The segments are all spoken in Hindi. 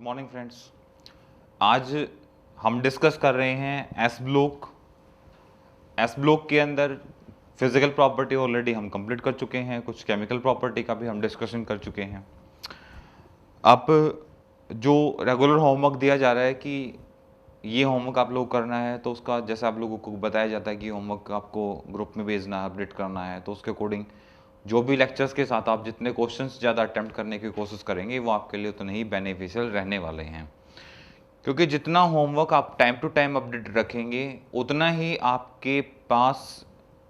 Good morning friends. आज हम डिस्कस कर रहे हैं एस ब्लॉक। एस ब्लॉक के अंदर फिजिकल प्रॉपर्टी ऑलरेडी हम कंप्लीट कर चुके हैं, कुछ केमिकल प्रॉपर्टी का भी हम डिस्कशन कर चुके हैं। अब जो रेगुलर होमवर्क दिया जा रहा है कि ये होमवर्क आप लोग करना है, तो उसका जैसे आप लोगों को बताया जाता है कि होमवर्क आपको ग्रुप में भेजना है, अपडेट करना है, तो उसके अकॉर्डिंग जो भी लेक्चर्स के साथ आप जितने क्वेश्चंस ज़्यादा अटेम्प्ट करने की कोशिश करेंगे वो आपके लिए उतने ही बेनिफिशियल रहने वाले हैं। क्योंकि जितना होमवर्क आप टाइम टू टाइम अपडेट रखेंगे उतना ही आपके पास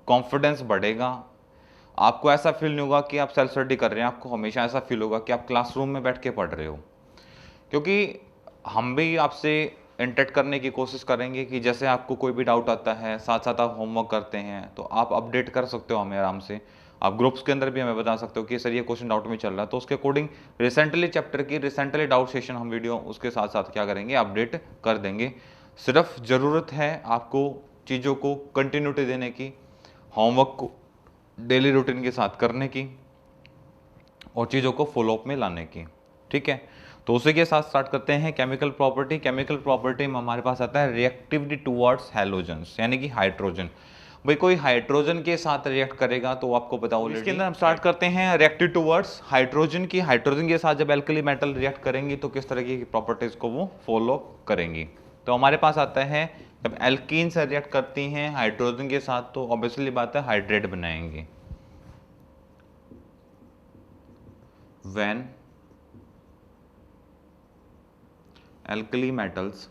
कॉन्फिडेंस बढ़ेगा। आपको ऐसा फील नहीं होगा कि आप सेल्फ स्टडी कर रहे हैं, आपको हमेशा ऐसा फील होगा कि आप क्लासरूम में बैठ के पढ़ रहे हो। क्योंकि हम भी आपसे इंटरेक्ट करने की कोशिश करेंगे कि जैसे आपको कोई भी डाउट आता है, साथ साथ आप होमवर्क करते हैं, तो आप अपडेट कर सकते हो हमें आराम से। आप ग्रुप्स के अंदर भी हमें बता सकते हो कि सर ये क्वेश्चन डाउट में चल रहा है, तो उसके अकॉर्डिंग रिसेंटली चैप्टर की रिसेंटली डाउट सेशन हम वीडियो उसके साथ साथ क्या करेंगे, अपडेट कर देंगे। सिर्फ ज़रूरत है आपको चीज़ों को कंटिन्यूटी देने की, होमवर्क को डेली रूटीन के साथ करने की और चीज़ों को फॉलोअप में लाने की। ठीक है, तो उसी के साथ स्टार्ट करते हैं केमिकल प्रॉपर्टी। केमिकल प्रॉपर्टी में हमारे पास आता है रिएक्टिविटी टुवर्ड्स हैलोजेंस, यानी कि हाइड्रोजन। भाई कोई हाइड्रोजन के साथ रिएक्ट करेगा तो आपको पता हो। इसके अंदर हम स्टार्ट करते हैं रिएक्टिव टुवर्ड्स हाइड्रोजन की। हाइड्रोजन के साथ जब एल्कली मेटल रिएक्ट करेंगी तो किस तरह की प्रॉपर्टीज को वो फॉलो करेंगी। तो हमारे पास आता है जब एल्कीन से रिएक्ट करती हैं हाइड्रोजन के साथ तो ऑब्वियसली बात है हाइड्रेट बनाएंगे। When alkali metals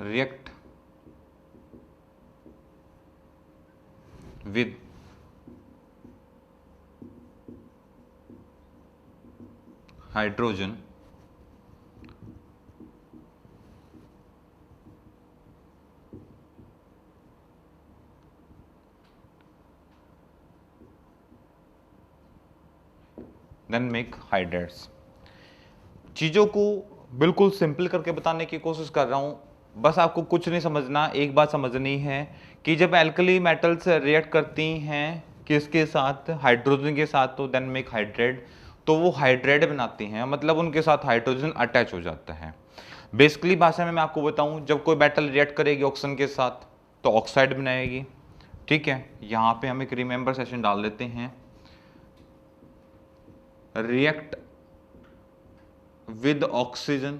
react with hydrogen then make hydrates. चीज़ों को बिल्कुल सिंपल करके बताने की कोशिश कर रहा हूँ, बस आपको कुछ नहीं समझना, एक बात समझनी है कि जब एल्कली मेटल्स रिएक्ट करती हैं किसके साथ, हाइड्रोजन के साथ, तो देन मेक हाइड्रेट, तो वो हाइड्रेट बनाती हैं, मतलब उनके साथ हाइड्रोजन अटैच हो जाता है। बेसिकली भाषा में मैं आपको बताऊँ, जब कोई मेटल रिएक्ट करेगी ऑक्सीजन के साथ तो ऑक्साइड बनाएगी। ठीक है, यहाँ पे हम एक रिमेंबर सेशन डाल देते हैं, react with oxygen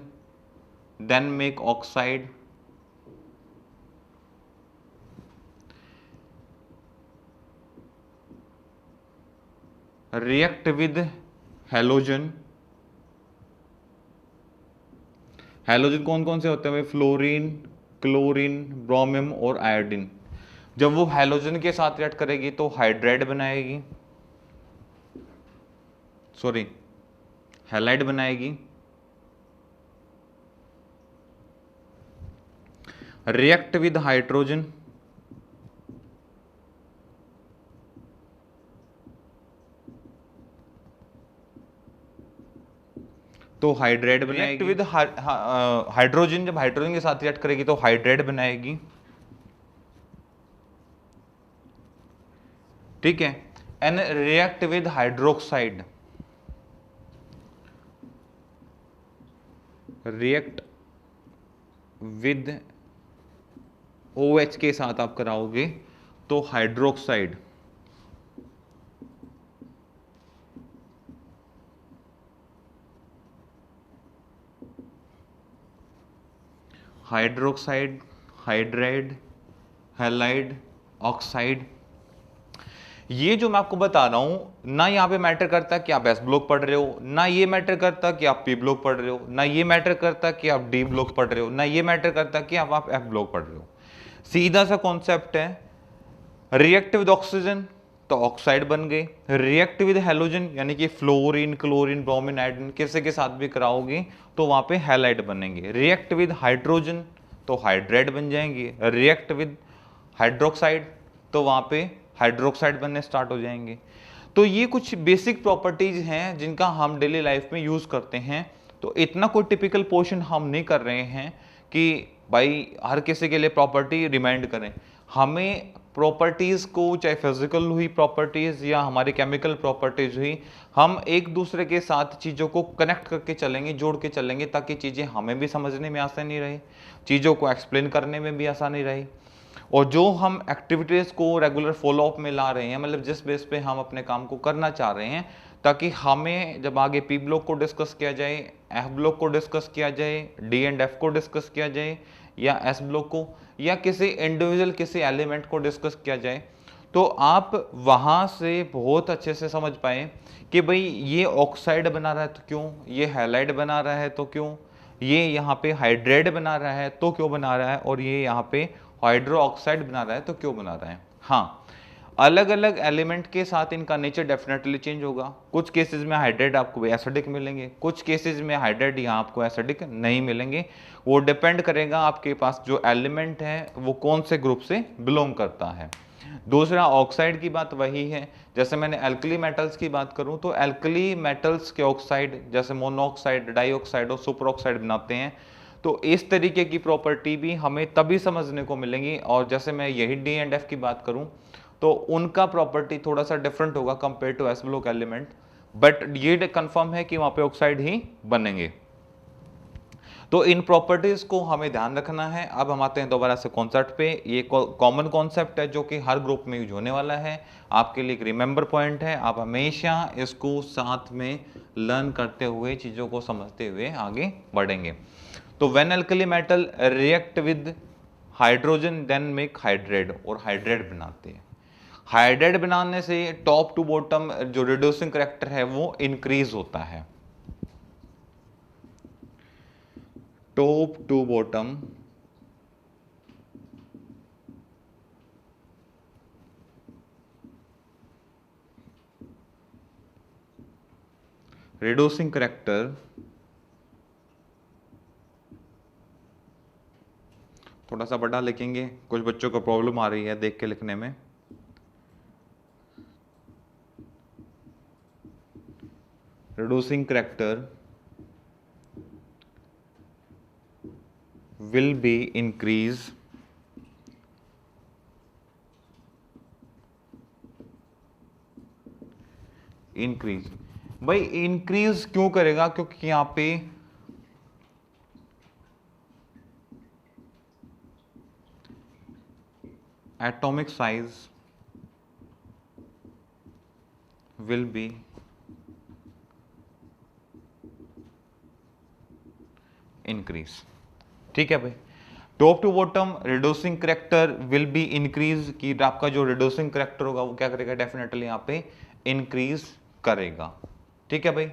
then make oxide, react with halogen। Halogen कौन कौन से होते हैं भाई, फ्लोरीन, क्लोरीन, ब्रोमियम और आयोडीन। जब वो हैलोजन के साथ रिएक्ट करेगी तो हाइड्राइड बनाएगी, सॉरी हैलाइड बनाएगी। रिएक्ट विद हाइड्रोजन तो हाइड्रेट बनाएगी। विद हाइड्रोजन, जब हाइड्रोजन के साथ रिएक्ट करेगी तो हाइड्रेट बनाएगी। ठीक है, and react with hydroxide, react with OH के साथ आप कराओगे तो hydroxide, hydroxide, hydride, halide, oxide. ये जो मैं आपको बता रहा हूं ना, यहाँ पे मैटर करता कि आप एस ब्लॉक पढ़ रहे हो, ना ये मैटर करता कि आप पी ब्लॉक पढ़ रहे हो, ना ये मैटर करता कि आप डी ब्लॉक पढ़ रहे हो, ना ये मैटर करता कि आप एफ ब्लॉक पढ़ रहे हो। सीधा सा कॉन्सेप्ट है, रिएक्ट विद ऑक्सीजन तो ऑक्साइड बन गए, रिएक्ट विद हैलोजन यानी कि फ्लोरीन, क्लोरीन, ब्रोमीन, आयोडीन किसी के साथ भी कराओगे तो वहां पे हैलाइड बनेंगे। रिएक्ट विद हाइड्रोजन तो हाइड्रेट बन जाएंगे, रिएक्ट विद हाइड्रोक्साइड तो वहां पे हाइड्रोक्साइड बनने स्टार्ट हो जाएंगे। तो ये कुछ बेसिक प्रॉपर्टीज हैं जिनका हम डेली लाइफ में यूज करते हैं। तो इतना कोई टिपिकल पोर्शन हम नहीं कर रहे हैं कि भाई हर किसी के लिए प्रॉपर्टी रिमाइंड करें, हमें प्रॉपर्टीज़ को, चाहे फिजिकल हुई प्रॉपर्टीज़ या हमारी केमिकल प्रॉपर्टीज़ हुई, हम एक दूसरे के साथ चीज़ों को कनेक्ट करके चलेंगे, जोड़ के चलेंगे, ताकि चीज़ें हमें भी समझने में आसानी रहे, चीज़ों को एक्सप्लेन करने में भी आसानी रहे। और जो हम एक्टिविटीज़ को रेगुलर फॉलोअप में ला रहे हैं, मतलब जिस बेस पे हम अपने काम को करना चाह रहे हैं, ताकि हमें जब आगे पी ब्लॉक को डिस्कस किया जाए, एफ ब्लॉक को डिस्कस किया जाए, डी एंड एफ को डिस्कस किया जाए, या एस ब्लॉक को, या किसी इंडिविजुअल किसी एलिमेंट को डिस्कस किया जाए, तो आप वहाँ से बहुत अच्छे से समझ पाए कि भाई ये ऑक्साइड बना रहा है तो क्यों, ये हैलाइड बना रहा है तो क्यों, ये यहाँ पे हाइड्रेट बना रहा है तो क्यों बना रहा है, और ये यहाँ पे हाइड्रो ऑक्साइड बना रहा है तो क्यों बना रहा है। हाँ, अलग अलग एलिमेंट के साथ इनका नेचर डेफिनेटली चेंज होगा। कुछ केसेस में हाइड्रेट आपको एसिडिक मिलेंगे, कुछ केसेस में हाइड्रेट यहाँ आपको एसिडिक नहीं मिलेंगे। वो डिपेंड करेगा आपके पास जो एलिमेंट है वो कौन से ग्रुप से बिलोंग करता है। दूसरा, ऑक्साइड की बात वही है, जैसे मैंने एल्कली मेटल्स की बात करूं तो एल्कली मेटल्स के ऑक्साइड जैसे मोनोऑक्साइड, डाइऑक्साइड और सुपर ऑक्साइड बनाते हैं। तो इस तरीके की प्रॉपर्टी भी हमें तभी समझने को मिलेंगी। और जैसे मैं यही डी एंड एफ की बात करूं तो उनका प्रॉपर्टी थोड़ा सा डिफरेंट होगा compare to S block element, but ये कंफर्म है कि वहां पे ऑक्साइड ही बनेंगे। तो इन प्रॉपर्टीज को हमें ध्यान रखना है। अब हम आते हैं दोबारा से कॉन्सेप्ट पे। ये कॉमन कॉन्सेप्ट है जो कि हर ग्रुप में यूज होने वाला है। आपके लिए एक रिमेंबर पॉइंट है, आप हमेशा इसको साथ में लर्न करते हुए, चीज़ों को समझते हुए आगे बढ़ेंगे। तो when alkali metal react with hydrogen then make hydrate, और हाइड्रेट बनाते हैं। हाइड्रेट बनाने से टॉप टू बॉटम जो रिड्यूसिंग करैक्टर है वो इंक्रीज होता है। Top to bottom reducing character, थोड़ा सा बड़ा लिखेंगे, कुछ बच्चों को प्रॉब्लम आ रही है देख के लिखने में। Reducing character will be increase भाई इंक्रीज क्यों करेगा, क्योंकि यहां पे atomic size will be increase। ठीक है भाई, top to bottom reducing character will be increase, कि आपका जो रिड्यूसिंग करैक्टर होगा वो क्या करेगा, डेफिनेटली यहाँ पे इंक्रीज करेगा। ठीक है भाई,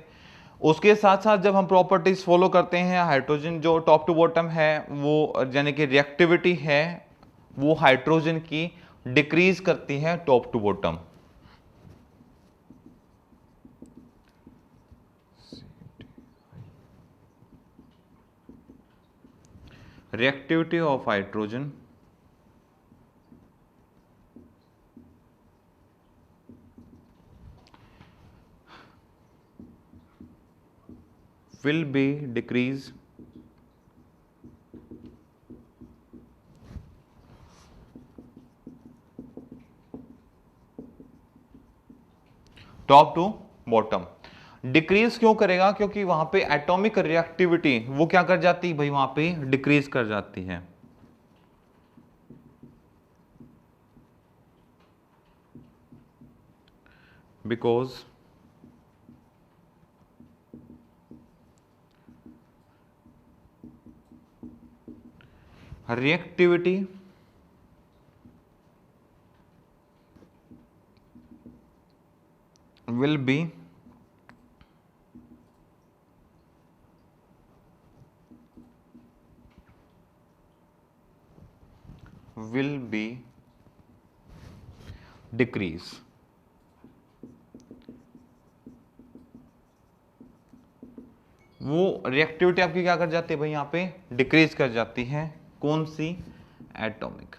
उसके साथ साथ जब हम प्रॉपर्टीज फॉलो करते हैं, हाइड्रोजन जो टॉप टू बॉटम है वो यानी कि रिएक्टिविटी है वो हाइड्रोजन की डिक्रीज करती है top to bottom. reactivity of hydrogen will be decrease top to bottom. Decrease क्यों करेगा, क्योंकि वहां पे एटॉमिक रिएक्टिविटी वो क्या कर जाती है भाई, वहां पे डिक्रीज कर जाती है। Because reactivity will be decrease। वो रिएक्टिविटी आपकी क्या कर जाती है भाई, यहां पे डिक्रीज कर जाती है। कौन सी, atomic.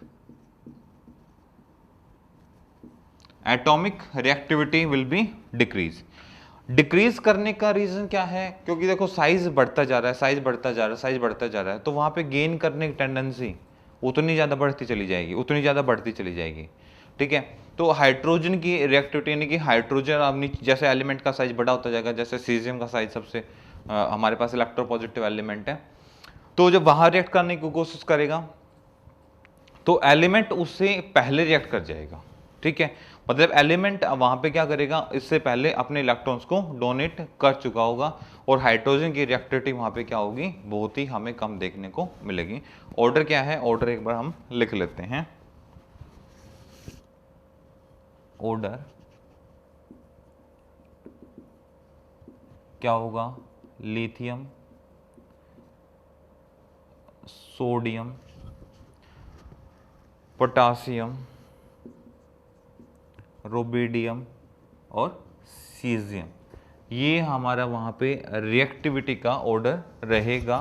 Atomic reactivity will be decrease. Decrease करने का रीजन क्या है? क्योंकि देखो साइज बढ़ता जा रहा है, साइज बढ़ता जा रहा है, साइज बढ़ता जा रहा है, तो वहां पे गेन करने की टेंडेंसी उतनी ज्यादा बढ़ती चली जाएगी, उतनी ज्यादा बढ़ती चली जाएगी। ठीक है, तो हाइड्रोजन की रिएक्टिविटी यानी कि हाइड्रोजन अपनी जैसे एलिमेंट का साइज बड़ा होता जाएगा, जैसे सीजियम का साइज सबसे हमारे पास इलेक्ट्रोपॉजिटिव एलिमेंट है, तो जब वहां रिएक्ट करने की कोशिश करेगा तो एलिमेंट उससे पहले रिएक्ट कर जाएगा। ठीक है, मतलब एलिमेंट वहां पे क्या करेगा, इससे पहले अपने इलेक्ट्रॉन्स को डोनेट कर चुका होगा, और हाइड्रोजन की रिएक्टिविटी वहां पे क्या होगी, बहुत ही हमें कम देखने को मिलेगी। ऑर्डर क्या है, ऑर्डर एक बार हम लिख लेते हैं। ऑर्डर क्या होगा, लिथियम, सोडियम, पोटासियम, रुबिडियम और सीजियम, ये हमारा वहाँ पे रिएक्टिविटी का ऑर्डर रहेगा।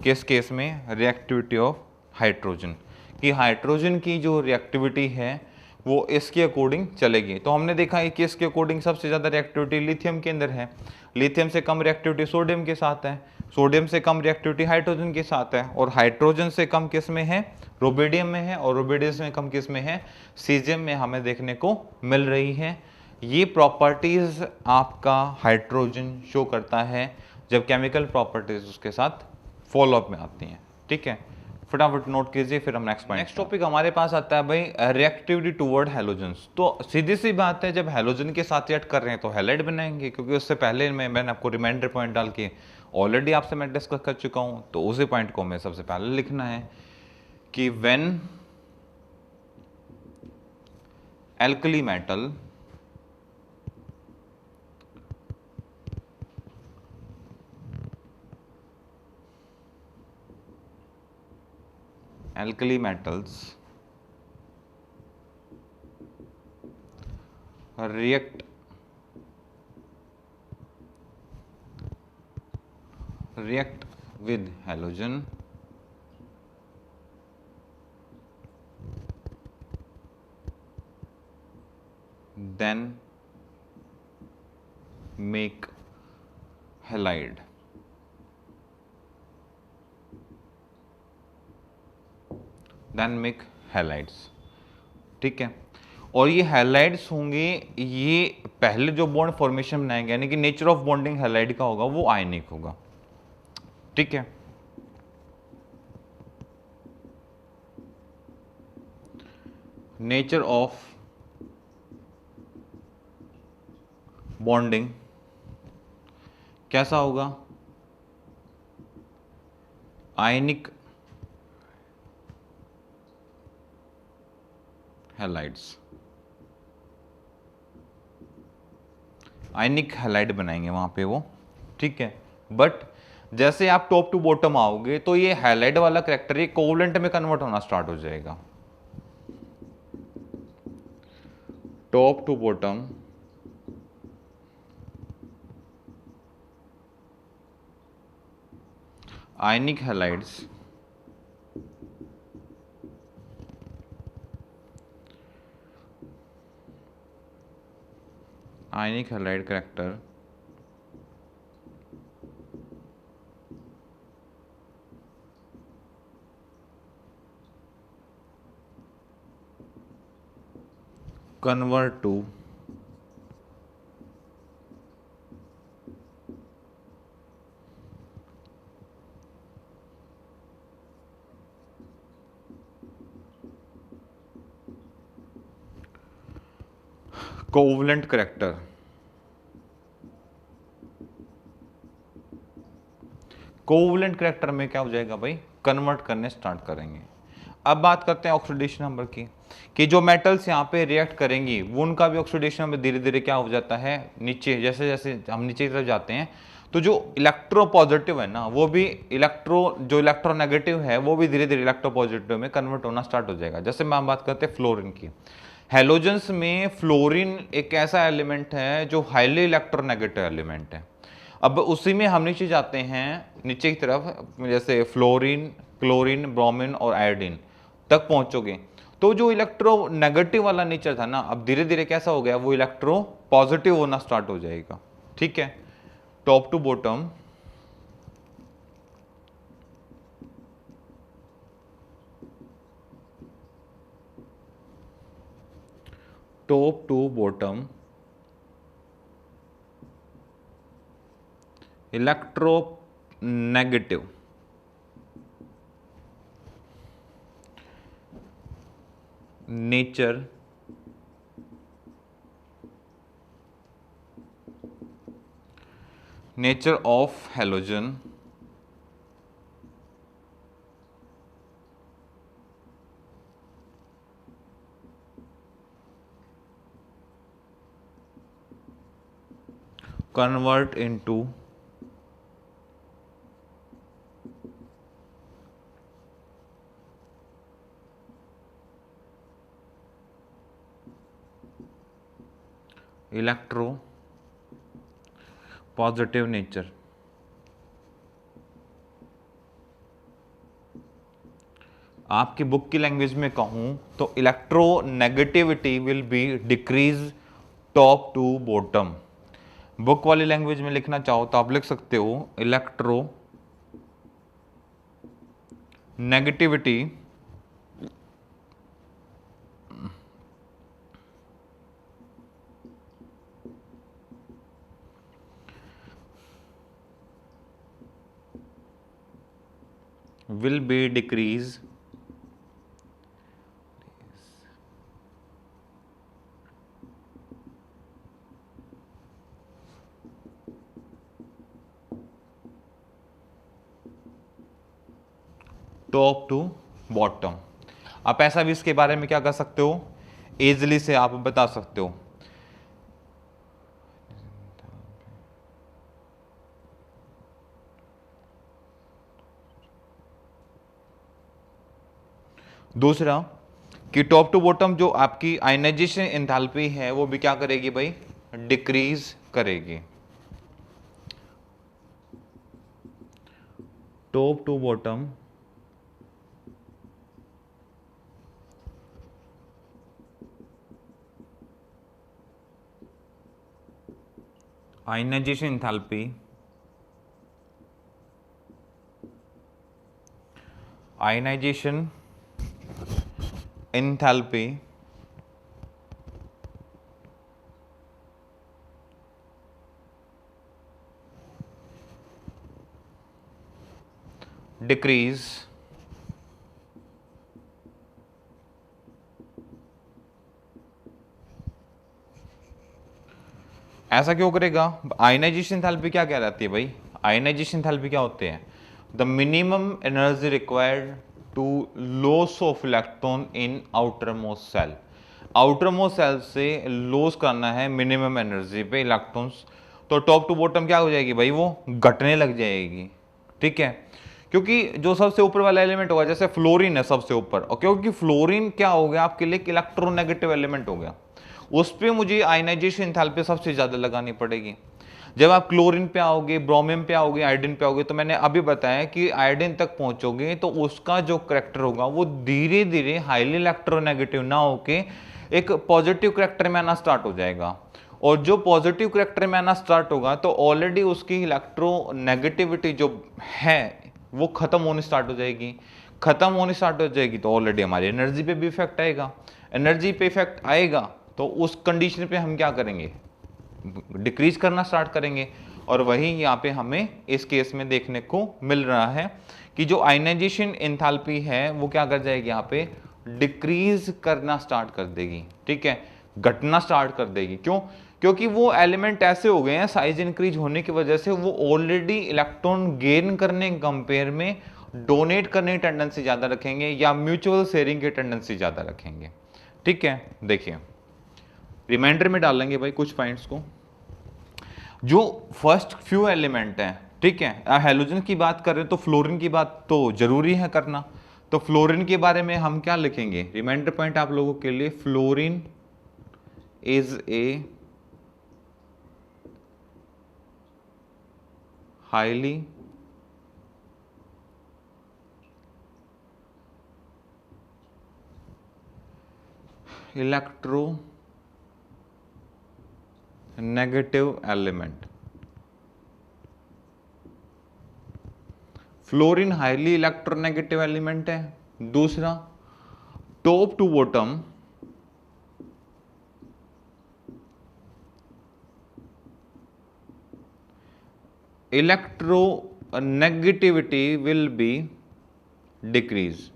किस केस में, रिएक्टिविटी ऑफ हाइड्रोजन, कि हाइड्रोजन की जो रिएक्टिविटी है वो इसके अकॉर्डिंग चलेगी। तो हमने देखा है कि इसके अकॉर्डिंग सबसे ज़्यादा रिएक्टिविटी लिथियम के अंदर है, लिथियम से कम रिएक्टिविटी सोडियम के साथ है, सोडियम से कम रिएक्टिविटी हाइड्रोजन के साथ है, और हाइड्रोजन से कम किस में है, रुबिडियम में है, और रुबिडियम में कम किस में है, सीजियम में हमें देखने को मिल रही है। ये प्रॉपर्टीज आपका हाइड्रोजन शो करता है जब केमिकल प्रॉपर्टीज उसके साथ फॉलोअप में आती हैं। ठीक है, फटाफट नोट कीजिए, फिर हम नेक्स्ट टॉपिक हमारे पास आता है भाई, रिएक्टिविटी टुवर्ड हैलोजेंस। तो सीधी सी बात है, जब हैलोजन के साथ रिएक्ट कर रहे हैं तो हैलाइड बनाएंगे, क्योंकि उससे पहले मैंने आपको रिमाइंडर पॉइंट डाल के ऑलरेडी आपसे मैं डिस्कस कर चुका हूं, तो उसी पॉइंट को हमें सबसे पहले लिखना है कि when alkali metal alkali metals react with halogen, then make halide. Then make halides. ठीक है, और ये हैलाइड्स होंगे, ये पहले जो बॉन्ड फॉर्मेशन बनाएंगे, यानी कि नेचर ऑफ बॉन्डिंग हैलाइड का होगा वो आयनिक होगा। ठीक है, नेचर ऑफ बॉन्डिंग कैसा होगा, आयनिक हैलाइड्स, आयनिक हैलाइड बनाएंगे वहां पे वो। ठीक है, बट जैसे आप टॉप टू बॉटम आओगे तो ये हैलाइड वाला कैरेक्टर ये कोवलेंट में कन्वर्ट होना स्टार्ट हो जाएगा। Top to bottom ionic halides ionic halide character convert to covalent character. Covalent character में क्या हो जाएगा भाई, कन्वर्ट करने स्टार्ट करेंगे। अब बात करते हैं ऑक्सीडेशन नंबर की, कि जो मेटल्स यहाँ पे रिएक्ट करेंगी वो उनका भी ऑक्सीडेशन नंबर धीरे धीरे क्या हो जाता है, नीचे, जैसे जैसे हम नीचे की तरफ जाते हैं तो जो इलेक्ट्रो पॉजिटिव है ना, वो भी जो इलेक्ट्रोनेगेटिव है वो भी धीरे धीरे इलेक्ट्रो पॉजिटिव में कन्वर्ट होना स्टार्ट हो जाएगा। जैसे मैं बात करते हैं फ्लोरीन की, हेलोजेंस में फ्लोरीन एक ऐसा एलिमेंट है जो हाईली इलेक्ट्रोनेगेटिव एलिमेंट है। अब उसी में हम नीचे जाते हैं, नीचे की तरफ, जैसे फ्लोरीन, क्लोरीन, ब्रोमीन और आयोडीन तक पहुंचोगे, तो जो इलेक्ट्रो नेगेटिव वाला नेचर था ना, अब धीरे धीरे कैसा हो गया, वो इलेक्ट्रो पॉजिटिव होना स्टार्ट हो जाएगा। ठीक है, top to bottom electronegative nature of halogen convert into electropositive nature. आपकी बुक की लैंग्वेज में कहूं तो electronegativity will be decrease top to bottom. Book वाली लैंग्वेज में लिखना चाहो तो आप लिख सकते हो electronegativity will be decrease top to bottom. आप ऐसा भी इसके बारे में क्या कर सकते हो, इजिली से आप बता सकते हो। दूसरा कि टॉप टू बॉटम जो आपकी आयनाइजेशन एंथैल्पी है वो भी क्या करेगी भाई, डिक्रीज करेगी। Top to bottom ionization enthalpy decrease ऐसा क्यों करेगा? आयनाइजेशन एंथैल्पी क्या कह रहती है भाई, आयनाइजेशन एंथैल्पी क्या होते हैं, the minimum energy required to loss of electron in outermost shell. Outermost shell से लॉस करना है मिनिमम एनर्जी पे इलेक्ट्रॉन्स, तो टॉप टू बॉटम क्या हो जाएगी भाई, वो घटने लग जाएगी। ठीक है, क्योंकि जो सबसे ऊपर वाला एलिमेंट होगा, जैसे फ्लोरीन है सबसे ऊपर, और क्योंकि फ्लोरीन क्या हो गया आपके लिए, इलेक्ट्रोनेगेटिव एलिमेंट हो गया, उस पर मुझे आयनाइजेशन एंथैल्पी सबसे ज्यादा लगानी पड़ेगी। जब आप क्लोरीन पे आओगे, ब्रोमीन पे आओगे, आयोडीन पे आओगे, तो मैंने अभी बताया कि आयोडीन तक पहुंचोगे तो उसका जो करैक्टर होगा वो धीरे धीरे हाईली इलेक्ट्रोनेगेटिव ना होके एक पॉजिटिव करैक्टर में आना स्टार्ट हो जाएगा। और जो पॉजिटिव करैक्टर में आना स्टार्ट होगा तो ऑलरेडी उसकी इलेक्ट्रोनेगेटिविटी जो है वो खत्म होनी स्टार्ट हो जाएगी। खत्म होनी स्टार्ट हो जाएगी तो ऑलरेडी हमारी एनर्जी पे भी इफेक्ट आएगा। एनर्जी पे इफेक्ट आएगा तो उस कंडीशन पे हम क्या करेंगे, डिक्रीज करना स्टार्ट करेंगे। और वही यहाँ पे हमें इस केस में देखने को मिल रहा है कि जो आयनाइजेशन एंथैल्पी है वो क्या कर जाएगी, यहाँ पे डिक्रीज करना स्टार्ट कर देगी। ठीक है, घटना स्टार्ट कर देगी। क्यों? क्योंकि वो एलिमेंट ऐसे हो गए हैं साइज इंक्रीज होने की वजह से वो ऑलरेडी इलेक्ट्रॉन गेन करने कंपेयर में डोनेट करने की टेंडेंसी ज्यादा रखेंगे या म्यूचुअल शेयरिंग की टेंडेंसी ज्यादा रखेंगे। ठीक है, देखिए रिमाइंडर में डालेंगे भाई कुछ पॉइंट्स को। जो फर्स्ट फ्यू एलिमेंट हैं, ठीक है, हैलोजन की बात करें तो फ्लोरीन की बात तो जरूरी है करना। तो फ्लोरीन के बारे में हम क्या लिखेंगे, रिमाइंडर पॉइंट आप लोगों के लिए, fluorine is a highly electronegative element. Fluorine highly electronegative element है। दूसरा, top to bottom electronegativity will be decrease.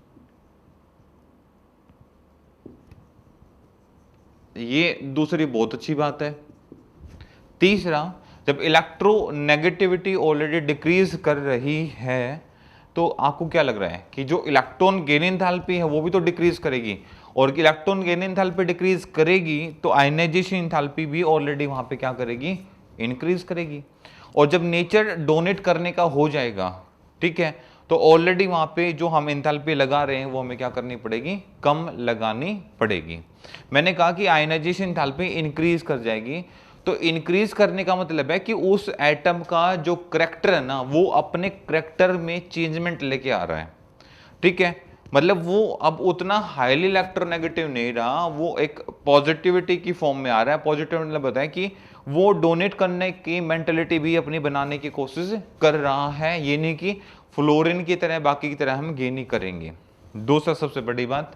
ये दूसरी बहुत अच्छी बात है। तीसरा, जब इलेक्ट्रोनेगेटिविटी ऑलरेडी डिक्रीज कर रही है तो आपको क्या लग रहा है कि जो इलेक्ट्रॉन गेन एंथैल्पी है वो भी तो डिक्रीज करेगी, और इलेक्ट्रॉन गेन एंथैल्पी डिक्रीज करेगी तो आयनाइजेशन एंथैल्पी भी ऑलरेडी वहां पे क्या करेगी, इंक्रीज करेगी। और जब नेचर डोनेट करने का हो जाएगा, ठीक है, तो ऑलरेडी वहां पे जो हम एंथैल्पी लगा रहे हैं वो हमें क्या करनी पड़ेगी, कम लगानी पड़ेगी। मैंने कहा कि आयनाइजेशन एंथैल्पी इंक्रीज कर जाएगी, तो इंक्रीज करने का मतलब है कि उस एटम का जो करैक्टर है ना वो अपने करैक्टर में चेंजमेंट लेके आ रहा है, ठीक है। मतलब वो अब उतना हाईली इलेक्ट्रोनेगेटिव नहीं रहा, वो एक पॉजिटिविटी की फॉर्म में आ रहा है। पॉजिटिव मतलब बताया कि वो डोनेट करने की मेंटेलिटी भी अपनी बनाने की कोशिश कर रहा है, ये नहीं कि फ्लोरीन की तरह बाकी की तरह हम गेन ही करेंगे। दूसरा सबसे बड़ी बात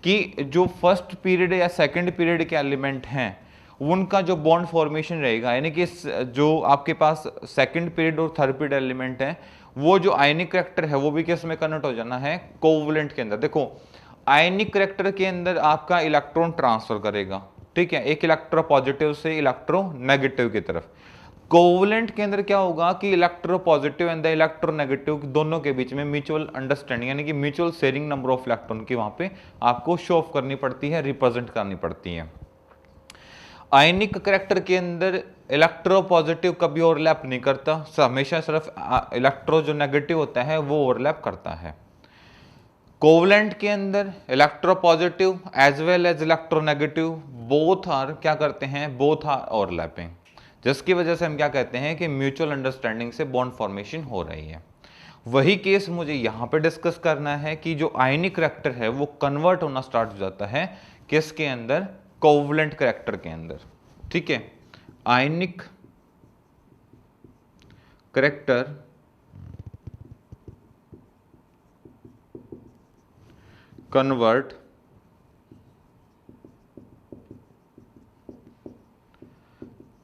कि जो फर्स्ट पीरियड या सेकंड पीरियड के एलिमेंट हैं उनका जो बॉन्ड फॉर्मेशन रहेगा, यानी कि जो आपके पास सेकंड पीरियड और थर्ड पीरियड एलिमेंट है वो जो आयनिक करैक्टर है वो भी किस में कन्वर्ट हो जाना है, कोवलेंट के अंदर। देखो आयनिक करैक्टर के अंदर आपका इलेक्ट्रॉन ट्रांसफर करेगा, ठीक है, एक इलेक्ट्रो पॉजिटिव से इलेक्ट्रो नेगेटिव की तरफ। कोवलेंट के अंदर क्या होगा कि electro positive and the electro negative दोनों के बीच में म्यूचुअल अंडरस्टैंडिंग यानी कि mutual sharing number of electron की वहां पे आपको शो ऑफ करनी पड़ती है, रिप्रेजेंट करनी पड़ती है। आयनिक करैक्टर के अंदर इलेक्ट्रो पॉजिटिव कभी ओवरलैप नहीं करता, हमेशा सिर्फ इलेक्ट्रो जो नेगेटिव होता है वो ओवरलैप करता है। कोवलेंट के अंदर electropositive as well as electronegative both are क्या करते हैं, बोथ आर ओवरलैपिंग, जिसकी वजह से हम क्या कहते हैं कि म्यूचुअल अंडरस्टैंडिंग से बॉन्ड फॉर्मेशन हो रही है। वही केस मुझे यहां पे डिस्कस करना है कि जो आयनिक करैक्टर है वो कन्वर्ट होना स्टार्ट हो जाता है किसके अंदर, कोवलेंट करैक्टर के अंदर, ठीक है। Ionic character convert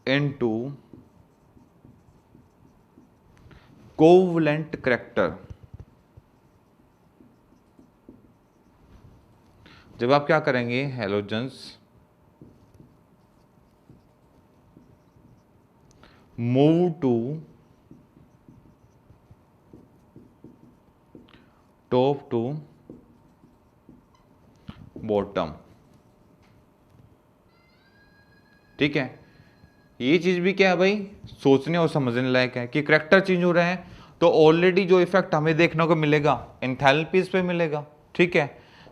into covalent character जब आप क्या करेंगे, halogens move to top to bottom, ठीक है। ये चीज भी क्या है भाई, सोचने और समझने लायक है कि करैक्टर चेंज हो रहे हैं तो ऑलरेडी जो इफेक्ट हमें देखने को मिलेगा एंथैल्पीज पे मिलेगा, ठीक है।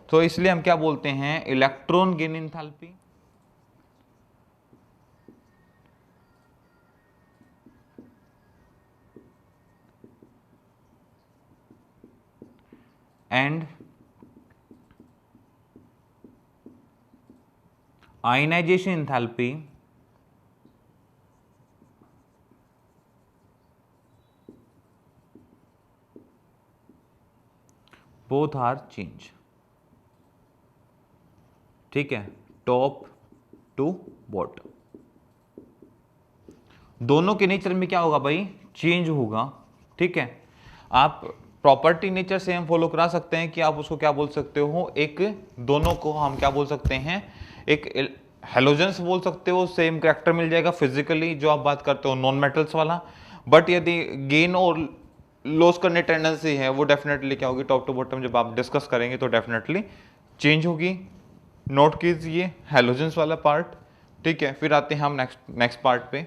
तो इसलिए हम क्या बोलते हैं, electron gain enthalpy and ionization enthalpy both are change, ठीक है, टॉप टू बॉटम दोनों के नेचर में क्या होगा भाई, चेंज होगा, ठीक है। आप प्रॉपर्टी नेचर से हम फॉलो करा सकते हैं कि आप उसको क्या बोल सकते हो, एक दोनों को हम क्या बोल सकते हैं, एक हेलोजेंस बोल सकते हो, सेम करैक्टर मिल जाएगा फिजिकली जो आप बात करते हो नॉन मेटल्स वाला। बट यदि गेन और लॉस करने टेंडेंसी है वो डेफिनेटली क्या होगी, टॉप टू बॉटम जब आप डिस्कस करेंगे तो डेफिनेटली चेंज होगी। नोट कीजिए हेलोजेंस वाला पार्ट, ठीक है। फिर आते हैं हम नेक्स्ट पार्ट पे।